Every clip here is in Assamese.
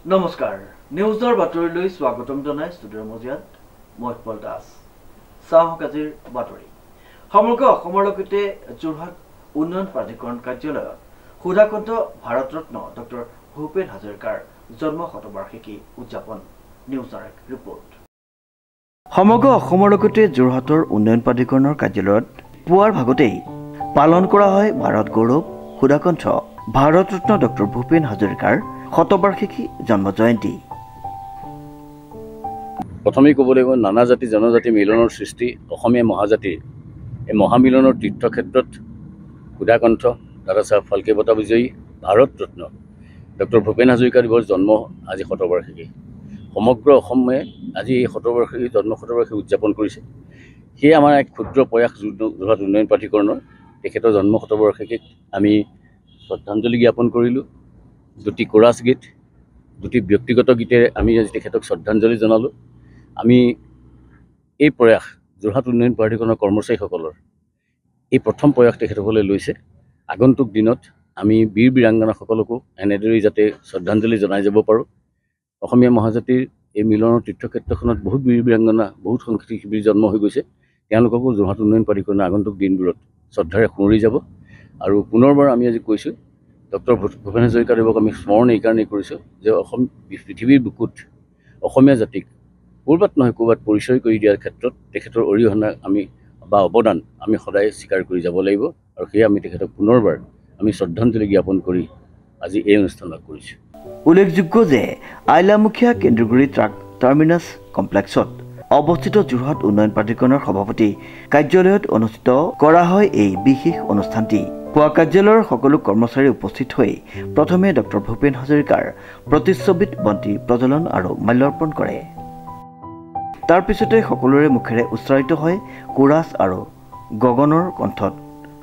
নমস্কাৰ নিউজৰ বাতৰিলৈ স্বাগতম জনাই ষ্টুডিঅ'ৰ মজিয়াত মই উৎপল দাস চাওক আজিৰ বাতৰি সমগ্ৰ অসমৰ লগতে যোৰহাট উন্নয়ন প্ৰাধিকৰণ কাৰ্যালয়ত সুধাকণ্ঠ ভাৰতৰত্ন ডক্টৰ ভূপেন হাজৰিকাৰ জন্ম শতবাৰ্ষিকী উদযাপন নিউজৰ এক ৰিপৰ্ট সমগ্ৰ অসমৰ লগতে যোৰহাটৰ উন্নয়ন প্ৰাধিকৰণৰ কাৰ্যালয়ত পুৱাৰ ভাগতেই পালন কৰা হয় ভাৰত গৌৰৱ সুধাকণ্ঠ ভাৰতৰত্ন ডক্টৰ ভূপেন হাজৰিকাৰ শতবাৰ্ষিকী জন্ম জয়ন্তী প্ৰথমেই ক'ব লাগিব নানা জাতি জনজাতি মিলনৰ সৃষ্টি অসমীয়া মহাজাতিৰ এই মহামিলনৰ তীৰ্থক্ষেত্ৰত সুধাকণ্ঠ দাদাচাহেব ফাল্কে বঁটা বিজয়ী ভাৰতৰত্ন ডক্টৰ ভূপেন হাজৰিকাদেৱৰ জন্ম আজি শতবাৰ্ষিকী সমগ্ৰ অসমে আজি এই শতবাৰ্ষিকী জন্ম শতবাৰ্ষিকী উদযাপন কৰিছে সেয়ে আমাৰ এক ক্ষুদ্ৰ প্ৰয়াস যোৰহাট উন্নয়ন প্ৰাধিকৰণৰ তেখেতৰ জন্ম শতবাৰ্ষিকীক আমি শ্ৰদ্ধাঞ্জলি জ্ঞাপন কৰিলোঁ দুটি কোৰাছ গীত দুটি ব্যক্তিগত গীতেৰে আমি আজি তেখেতক শ্ৰদ্ধাঞ্জলি জনালোঁ আমি এই প্ৰয়াস যোৰহাট উন্নয়ন প্ৰাধিকৰণৰ কৰ্মচাৰীসকলৰ এই প্ৰথম প্ৰয়াস তেখেতসকলে লৈছে আগন্তুক দিনত আমি বীৰ বীৰাংগনাসকলকো এনেদৰেই যাতে শ্ৰদ্ধাঞ্জলি জনাই যাব পাৰোঁ অসমীয়া মহাজাতিৰ এই মিলনৰ তীৰ্থক্ষেত্ৰখনত বহুত বীৰ বীৰাংগনা বহুত সংস্কৃতি শিবিৰ জন্ম হৈ গৈছে তেওঁলোককো যোৰহাট উন্নয়ন প্ৰাধিকৰণৰ আগন্তুক দিনবোৰত শ্ৰদ্ধাৰে সোঁৱৰি যাব আৰু পুনৰবাৰ আমি আজি কৈছোঁ ডক্টৰ ভূপেন হাজৰিকাদেৱক আমি স্মৰণ এইকাৰণেই কৰিছোঁ যে অসম পৃথিৱীৰ বুকুত অসমীয়া জাতিক ক'ৰবাত নহয় ক'ৰবাত পৰিচয় কৰি দিয়াৰ ক্ষেত্ৰত তেখেতৰ অৰিহণা আমি বা অৱদান আমি সদায় স্বীকাৰ কৰি যাব লাগিব আৰু সেয়ে আমি তেখেতক পুনৰবাৰ আমি শ্ৰদ্ধাঞ্জলি জ্ঞাপন কৰি আজি এই অনুষ্ঠান লাভ কৰিছোঁ উল্লেখযোগ্য যে আইলামুখীয়া কেন্দ্ৰগুৰি ট্ৰাক টাৰ্মিনাছ কমপ্লেক্সত অৱস্থিত যোৰহাট উন্নয়ন প্ৰাধিকৰণৰ সভাপতি কাৰ্যালয়ত অনুষ্ঠিত কৰা হয় এই বিশেষ অনুষ্ঠানটি পুৱা কাৰ্যালয়ৰ সকলো কৰ্মচাৰী উপস্থিত হৈ প্ৰথমে ডক্টৰ ভূপেন হাজৰিকাৰ প্ৰতিচ্ছবিত বন্তি প্ৰজ্বলন আৰু মাল্যাৰ্পণ কৰে তাৰ পিছতে সকলোৰে মুখেৰে উচ্চাৰিত হয় কোৰাছ আৰু গগনৰ কণ্ঠত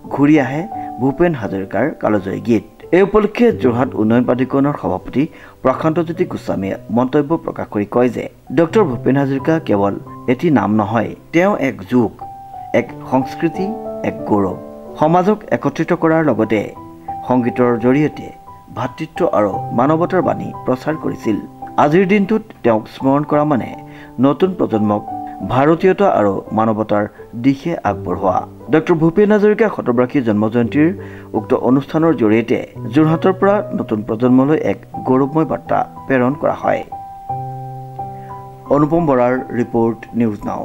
ঘূৰি আহে ভূপেন হাজৰিকাৰ কালজয়ী গীত এই উপলক্ষে যোৰহাট উন্নয়ন প্ৰাধিকৰণৰ সভাপতি প্ৰশান্তজ্যোতি গোস্বামীয়ে মন্তব্য প্ৰকাশ কৰি কয় যে ডক্টৰ ভূপেন হাজৰিকা কেৱল এটি নাম নহয় তেওঁ এক যুগ এক সংস্কৃতি এক গৌৰৱ সমাজক একত্ৰিত কৰাৰ লগতে সংগীতৰ জৰিয়তে ভাতৃত্ব আৰু মানৱতাৰ বাণী প্ৰচাৰ কৰিছিল আজিৰ দিনটোত তেওঁক স্মৰণ কৰা মানে নতুন প্ৰজন্মক ভাৰতীয়তা আৰু মানৱতাৰ দিশে আগবঢ়োৱা ডক্টৰ ভূপেন হাজৰিকা শতবাৰ্ষিকী জন্ম জয়ন্তীৰ উক্ত অনুষ্ঠানৰ জৰিয়তে যোৰহাটৰ পৰা নতুন প্ৰজন্মলৈ এক গৌৰৱময় বাৰ্তা প্ৰেৰণ কৰা হয় অনুপম বৰাৰ ৰিপৰ্ট নিউজ নাও